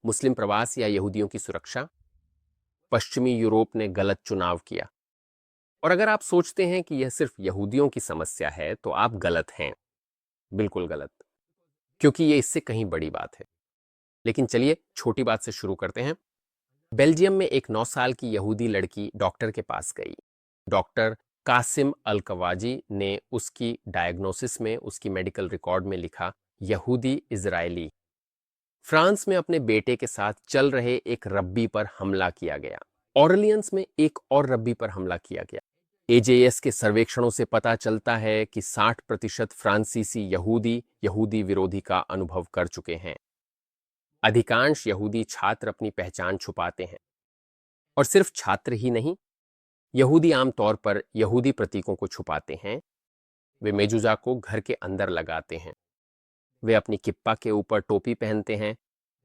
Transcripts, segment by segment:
मुस्लिम प्रवास या यहूदियों की सुरक्षा? पश्चिमी यूरोप ने गलत चुनाव किया। और अगर आप सोचते हैं कि यह सिर्फ यहूदियों की समस्या है तो आप गलत हैं, बिल्कुल गलत, क्योंकि यह इससे कहीं बड़ी बात है। लेकिन चलिए छोटी बात से शुरू करते हैं। बेल्जियम में एक 9 साल की यहूदी लड़की डॉक्टर के पास गई। डॉक्टर कासिम अल कवाजी ने उसकी डायग्नोसिस में, उसकी मेडिकल रिकॉर्ड में लिखा यहूदी इजरायली। फ्रांस में अपने बेटे के साथ चल रहे एक रब्बी पर हमला किया गया। ऑरलियंस में एक और रब्बी पर हमला किया गया। एजेएस के सर्वेक्षणों से पता चलता है कि 60% फ्रांसीसी यहूदी यहूदी विरोधी का अनुभव कर चुके हैं। अधिकांश यहूदी छात्र अपनी पहचान छुपाते हैं। और सिर्फ छात्र ही नहीं, यहूदी आमतौर पर यहूदी प्रतीकों को छुपाते हैं। वे मेजुजा को घर के अंदर लगाते हैं। वे अपनी किप्पा के ऊपर टोपी पहनते हैं।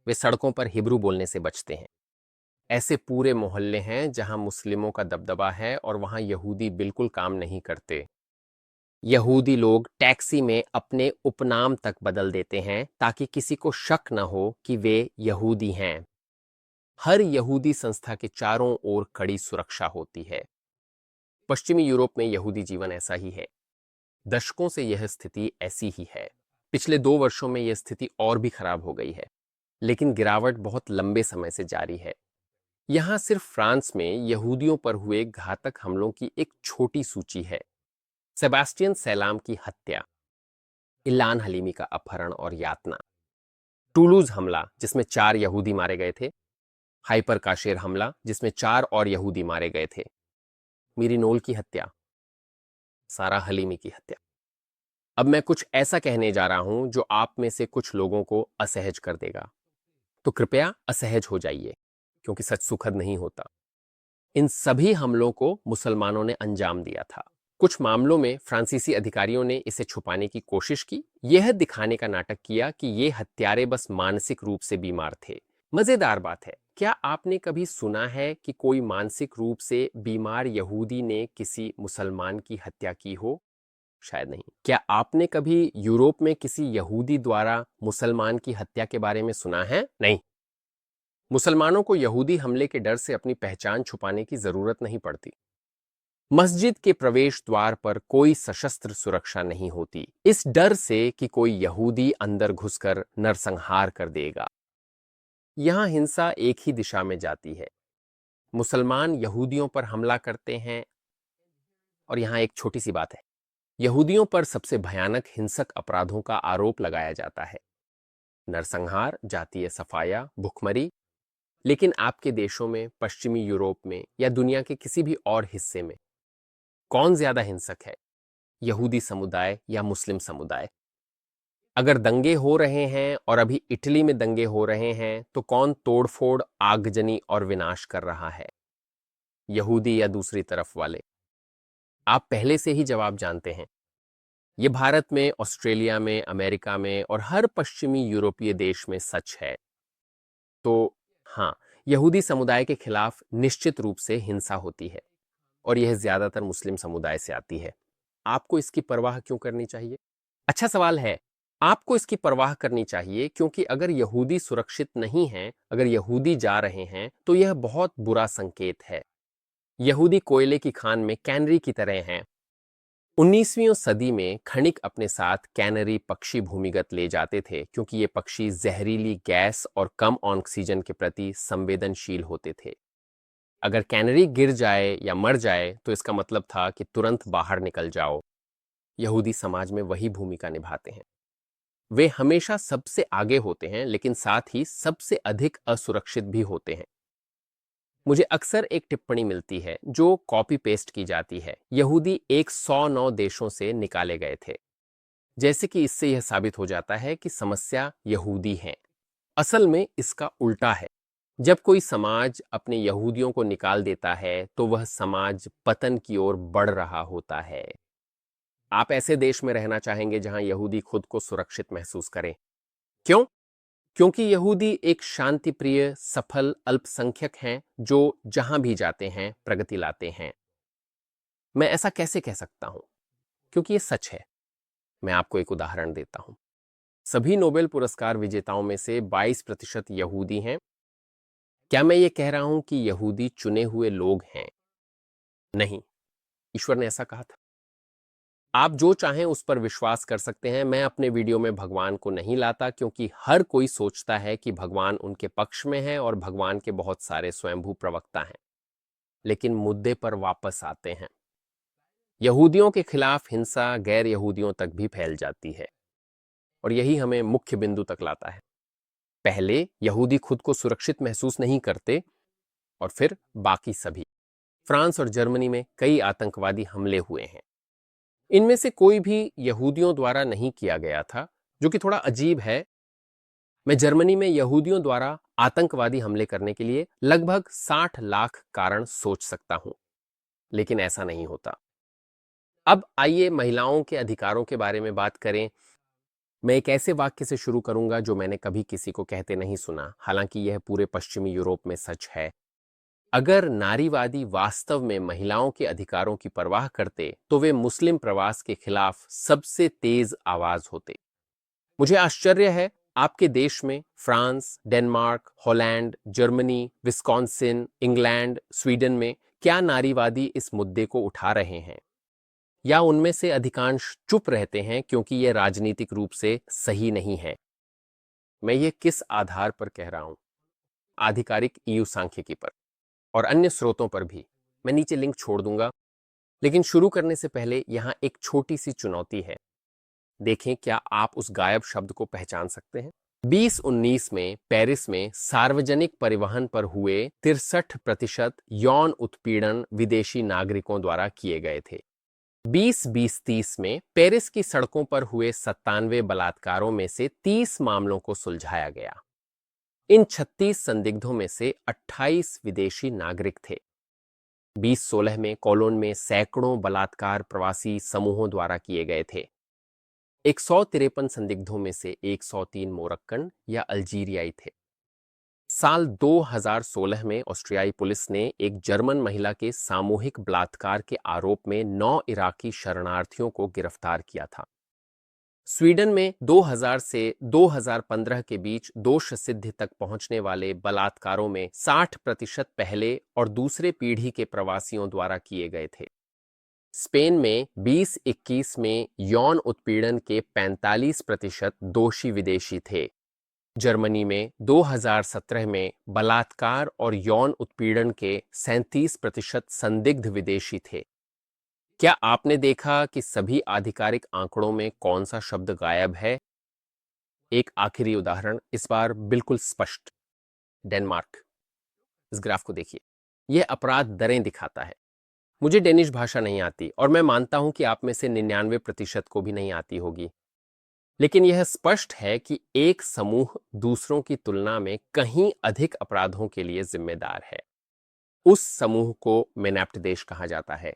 वे सड़कों पर हिब्रू बोलने से बचते हैं। ऐसे पूरे मोहल्ले हैं जहां मुस्लिमों का दबदबा है और वहां यहूदी बिल्कुल काम नहीं करते। यहूदी लोग टैक्सी में अपने उपनाम तक बदल देते हैं ताकि किसी को शक न हो कि वे यहूदी हैं। हर यहूदी संस्था के चारों ओर कड़ी सुरक्षा होती है। पश्चिमी यूरोप में यहूदी जीवन ऐसा ही है। दशकों से यह स्थिति ऐसी ही है। पिछले 2 वर्षों में यह स्थिति और भी खराब हो गई है, लेकिन गिरावट बहुत लंबे समय से जारी है। यहां सिर्फ फ्रांस में यहूदियों पर हुए घातक हमलों की एक छोटी सूची है। सेबास्टियन सैलाम की हत्या, इलान हलीमी का अपहरण और यातना, टूलूज हमला जिसमें 4 यहूदी मारे गए थे, हाइपर काशेर हमला जिसमें 4 और यहूदी मारे गए थे, मीरी नोल की हत्या, सारा हलीमी की हत्या। अब मैं कुछ ऐसा कहने जा रहा हूं जो आप में से कुछ लोगों को असहज कर देगा, तो कृपया असहज हो जाइए, क्योंकि सच सुखद नहीं होता। इन सभी हमलों को मुसलमानों ने अंजाम दिया था। कुछ मामलों में फ्रांसीसी अधिकारियों ने इसे छुपाने की कोशिश की, यह दिखाने का नाटक किया कि ये हत्यारे बस मानसिक रूप से बीमार थे। मजेदार बात है, क्या आपने कभी सुना है कि कोई मानसिक रूप से बीमार यहूदी ने किसी मुसलमान की हत्या की हो? शायद नहीं। क्या आपने कभी यूरोप में किसी यहूदी द्वारा मुसलमान की हत्या के बारे में सुना है? नहीं। मुसलमानों को यहूदी हमले के डर से अपनी पहचान छुपाने की जरूरत नहीं पड़ती। मस्जिद के प्रवेश द्वार पर कोई सशस्त्र सुरक्षा नहीं होती, इस डर से कि कोई यहूदी अंदर घुसकर नरसंहार कर देगा। यहां हिंसा एक ही दिशा में जाती है। मुसलमान यहूदियों पर हमला करते हैं। और यहां एक छोटी सी बात है, यहूदियों पर सबसे भयानक हिंसक अपराधों का आरोप लगाया जाता है। नरसंहार, जातीय सफाया, भुखमरी। लेकिन आपके देशों में, पश्चिमी यूरोप में या दुनिया के किसी भी और हिस्से में कौन ज्यादा हिंसक है, यहूदी समुदाय या मुस्लिम समुदाय? अगर दंगे हो रहे हैं, और अभी इटली में दंगे हो रहे हैं, तो कौन तोड़फोड़, आगजनी और विनाश कर रहा है, यहूदी या दूसरी तरफ वाले? आप पहले से ही जवाब जानते हैं। ये भारत में, ऑस्ट्रेलिया में, अमेरिका में और हर पश्चिमी यूरोपीय देश में सच है। तो हाँ, यहूदी समुदाय के खिलाफ निश्चित रूप से हिंसा होती है, और यह ज्यादातर मुस्लिम समुदाय से आती है। आपको इसकी परवाह क्यों करनी चाहिए? अच्छा सवाल है। आपको इसकी परवाह करनी चाहिए क्योंकि अगर यहूदी सुरक्षित नहीं हैं, अगर यहूदी जा रहे हैं, तो यह बहुत बुरा संकेत है। यहूदी कोयले की खान में कैनरी की तरह हैं। 19वीं सदी में खनिक अपने साथ कैनरी पक्षी भूमिगत ले जाते थे, क्योंकि ये पक्षी जहरीली गैस और कम ऑक्सीजन के प्रति संवेदनशील होते थे। अगर कैनरी गिर जाए या मर जाए तो इसका मतलब था कि तुरंत बाहर निकल जाओ। यहूदी समाज में वही भूमिका निभाते हैं। वे हमेशा सबसे आगे होते हैं, लेकिन साथ ही सबसे अधिक असुरक्षित भी होते हैं। मुझे अक्सर एक टिप्पणी मिलती है जो कॉपी पेस्ट की जाती है, यहूदी 109 देशों से निकाले गए थे, जैसे कि इससे यह साबित हो जाता है कि समस्या यहूदी है। असल में इसका उल्टा है। जब कोई समाज अपने यहूदियों को निकाल देता है तो वह समाज पतन की ओर बढ़ रहा होता है। आप ऐसे देश में रहना चाहेंगे जहां यहूदी खुद को सुरक्षित महसूस करें। क्यों? क्योंकि यहूदी एक शांतिप्रिय, सफल अल्पसंख्यक हैं जो जहां भी जाते हैं प्रगति लाते हैं। मैं ऐसा कैसे कह सकता हूं? क्योंकि ये सच है। मैं आपको एक उदाहरण देता हूं। सभी नोबेल पुरस्कार विजेताओं में से 22% यहूदी हैं। क्या मैं ये कह रहा हूं कि यहूदी चुने हुए लोग हैं? नहीं, ईश्वर ने ऐसा कहा था। आप जो चाहें उस पर विश्वास कर सकते हैं। मैं अपने वीडियो में भगवान को नहीं लाता, क्योंकि हर कोई सोचता है कि भगवान उनके पक्ष में है और भगवान के बहुत सारे स्वयंभू प्रवक्ता हैं। लेकिन मुद्दे पर वापस आते हैं। यहूदियों के खिलाफ हिंसा गैर यहूदियों तक भी फैल जाती है, और यही हमें मुख्य बिंदु तक लाता है। पहले यहूदी खुद को सुरक्षित महसूस नहीं करते, और फिर बाकी सभी। फ्रांस और जर्मनी में कई आतंकवादी हमले हुए हैं। इनमें से कोई भी यहूदियों द्वारा नहीं किया गया था, जो कि थोड़ा अजीब है। मैं जर्मनी में यहूदियों द्वारा आतंकवादी हमले करने के लिए लगभग 60 लाख कारण सोच सकता हूं, लेकिन ऐसा नहीं होता। अब आइए महिलाओं के अधिकारों के बारे में बात करें। मैं एक ऐसे वाक्य से शुरू करूंगा जो मैंने कभी किसी को कहते नहीं सुना, हालांकि यह पूरे पश्चिमी यूरोप में सच है। अगर नारीवादी वास्तव में महिलाओं के अधिकारों की परवाह करते, तो वे मुस्लिम प्रवास के खिलाफ सबसे तेज आवाज होते। मुझे आश्चर्य है, आपके देश में France, Denmark, Holland, Germany, Wisconsin, England, Sweden में क्या नारीवादी इस मुद्दे को उठा रहे हैं? या उनमें से अधिकांश चुप रहते हैं क्योंकि यह राजनीतिक रूप से सही नहीं है? मैं ये किस आधार पर कह रहा हूं? आधिकारिक ईयू सांख्यिकी पर और अन्य स्रोतों पर भी। मैं नीचे लिंक छोड़ दूंगा। लेकिन शुरू करने से पहले यहां एक छोटी सी चुनौती है। देखें क्या आप उस गायब शब्द को पहचान सकते हैं। 2019 में पेरिस में सार्वजनिक परिवहन पर हुए 63% यौन उत्पीड़न विदेशी नागरिकों द्वारा किए गए थे। 2020-30 में पेरिस की सड़कों पर हुए 97 बलात्कारों में से 30 मामलों को सुलझाया गया। इन 36 संदिग्धों में से 28 विदेशी नागरिक थे। 2016 में कोलोन में सैकड़ों बलात्कार प्रवासी समूहों द्वारा किए गए थे। 153 संदिग्धों में से 103 मोरक्कन या अल्जीरियाई थे। साल 2016 में ऑस्ट्रियाई पुलिस ने एक जर्मन महिला के सामूहिक बलात्कार के आरोप में 9 इराकी शरणार्थियों को गिरफ्तार किया था। स्वीडन में 2000 से 2015 के बीच दोष सिद्धि तक पहुंचने वाले बलात्कारों में 60% पहले और दूसरे पीढ़ी के प्रवासियों द्वारा किए गए थे। स्पेन में 2021 में यौन उत्पीड़न के 45% दोषी विदेशी थे। जर्मनी में 2017 में बलात्कार और यौन उत्पीड़न के 37% संदिग्ध विदेशी थे। क्या आपने देखा कि सभी आधिकारिक आंकड़ों में कौन सा शब्द गायब है? एक आखिरी उदाहरण, इस बार बिल्कुल स्पष्ट। डेनमार्क। इस ग्राफ को देखिए। यह अपराध दरें दिखाता है। मुझे डेनिश भाषा नहीं आती, और मैं मानता हूं कि आप में से 99% को भी नहीं आती होगी। लेकिन यह स्पष्ट है कि एक समूह दूसरों की तुलना में कहीं अधिक अपराधों के लिए जिम्मेदार है। उस समूह को मेनैप्ट देश कहा जाता है।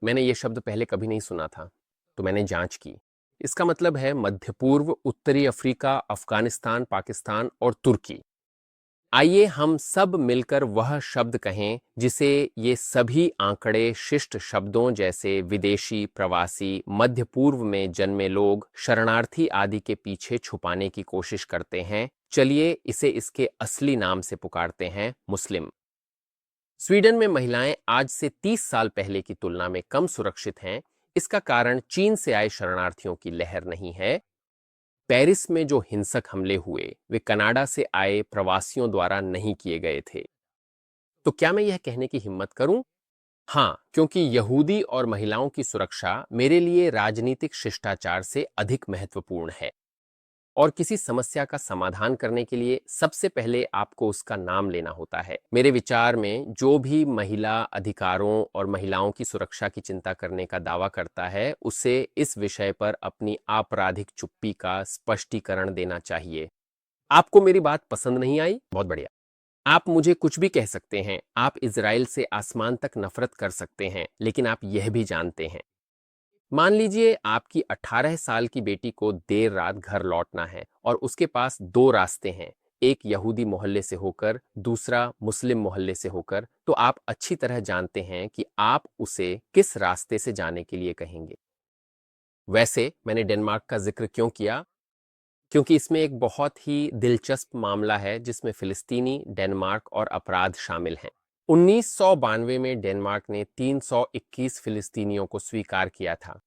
मैंने यह शब्द पहले कभी नहीं सुना था, तो मैंने जांच की। इसका मतलब है मध्य पूर्व, उत्तरी अफ्रीका, अफगानिस्तान, पाकिस्तान और तुर्की। आइए हम सब मिलकर वह शब्द कहें जिसे ये सभी आंकड़े शिष्ट शब्दों जैसे विदेशी, प्रवासी, मध्य पूर्व में जन्मे लोग, शरणार्थी आदि के पीछे छुपाने की कोशिश करते हैं। चलिए इसे इसके असली नाम से पुकारते हैं, मुस्लिम। स्वीडन में महिलाएं आज से 30 साल पहले की तुलना में कम सुरक्षित हैं। इसका कारण चीन से आए शरणार्थियों की लहर नहीं है। पेरिस में जो हिंसक हमले हुए वे कनाडा से आए प्रवासियों द्वारा नहीं किए गए थे। तो क्या मैं यह कहने की हिम्मत करूं? हां, क्योंकि यहूदी और महिलाओं की सुरक्षा मेरे लिए राजनीतिक शिष्टाचार से अधिक महत्वपूर्ण है। और किसी समस्या का समाधान करने के लिए सबसे पहले आपको उसका नाम लेना होता है। मेरे विचार में जो भी महिला अधिकारों और महिलाओं की सुरक्षा की चिंता करने का दावा करता है, उसे इस विषय पर अपनी आपराधिक चुप्पी का स्पष्टीकरण देना चाहिए। आपको मेरी बात पसंद नहीं आई? बहुत बढ़िया। आप मुझे कुछ भी कह सकते हैं। आप इजराइल से आसमान तक नफरत कर सकते हैं, लेकिन आप यह भी जानते हैं, मान लीजिए आपकी 18 साल की बेटी को देर रात घर लौटना है और उसके पास दो रास्ते हैं, एक यहूदी मोहल्ले से होकर, दूसरा मुस्लिम मोहल्ले से होकर। तो आप अच्छी तरह जानते हैं कि आप उसे किस रास्ते से जाने के लिए कहेंगे। वैसे मैंने डेनमार्क का जिक्र क्यों किया? क्योंकि इसमें एक बहुत ही दिलचस्प मामला है जिसमें फिलिस्तीनी, डेनमार्क और अपराध शामिल हैं। 1992 में डेनमार्क ने 321 फिलिस्तीनियों को स्वीकार किया था।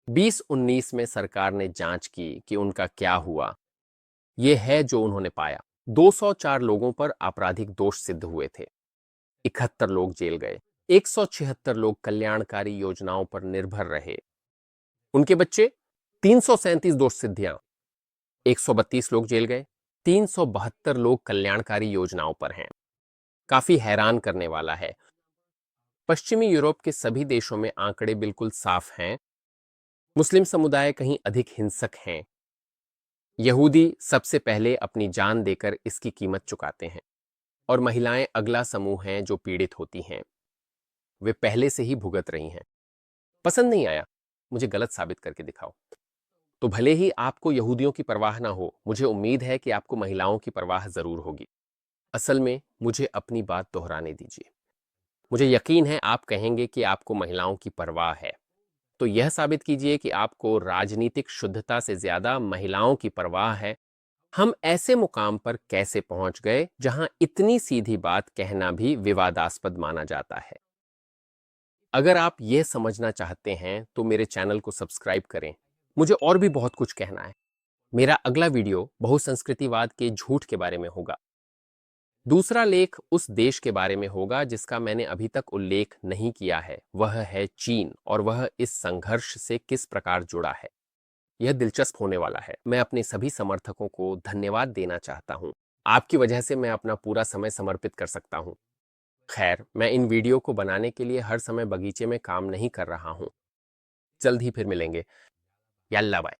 2019 में सरकार ने जांच की कि उनका क्या हुआ। यह है जो उन्होंने पाया। 204 लोगों पर आपराधिक दोष सिद्ध हुए थे। 71 लोग जेल गए। 176 लोग कल्याणकारी योजनाओं पर निर्भर रहे। उनके बच्चे 337 दोष सिद्धियां। 132 लोग जेल गए। 372 लोग कल्याणकारी योजनाओं पर हैं। काफी हैरान करने वाला है। पश्चिमी यूरोप के सभी देशों में आंकड़े बिल्कुल साफ हैं। मुस्लिम समुदाय कहीं अधिक हिंसक हैं। यहूदी सबसे पहले अपनी जान देकर इसकी कीमत चुकाते हैं और महिलाएं अगला समूह हैं जो पीड़ित होती हैं। वे पहले से ही भुगत रही हैं। पसंद नहीं आया? मुझे गलत साबित करके दिखाओ। तो भले ही आपको यहूदियों की परवाह ना हो, मुझे उम्मीद है कि आपको महिलाओं की परवाह जरूर होगी। असल में मुझे अपनी बात दोहराने दीजिए। मुझे यकीन है आप कहेंगे कि आपको महिलाओं की परवाह है। तो यह साबित कीजिए कि आपको राजनीतिक शुद्धता से ज्यादा महिलाओं की परवाह है। हम ऐसे मुकाम पर कैसे पहुंच गए जहां इतनी सीधी बात कहना भी विवादास्पद माना जाता है? अगर आप यह समझना चाहते हैं तो मेरे चैनल को सब्सक्राइब करें। मुझे और भी बहुत कुछ कहना है। मेरा अगला वीडियो बहुसंस्कृतिवाद के झूठ के बारे में होगा। दूसरा लेख उस देश के बारे में होगा जिसका मैंने अभी तक उल्लेख नहीं किया है, वह है चीन, और वह इस संघर्ष से किस प्रकार जुड़ा है। यह दिलचस्प होने वाला है। मैं अपने सभी समर्थकों को धन्यवाद देना चाहता हूं। आपकी वजह से मैं अपना पूरा समय समर्पित कर सकता हूं। खैर, मैं इन वीडियो को बनाने के लिए हर समय बगीचे में काम नहीं कर रहा हूं। जल्द ही फिर मिलेंगे। यल्ला बाय।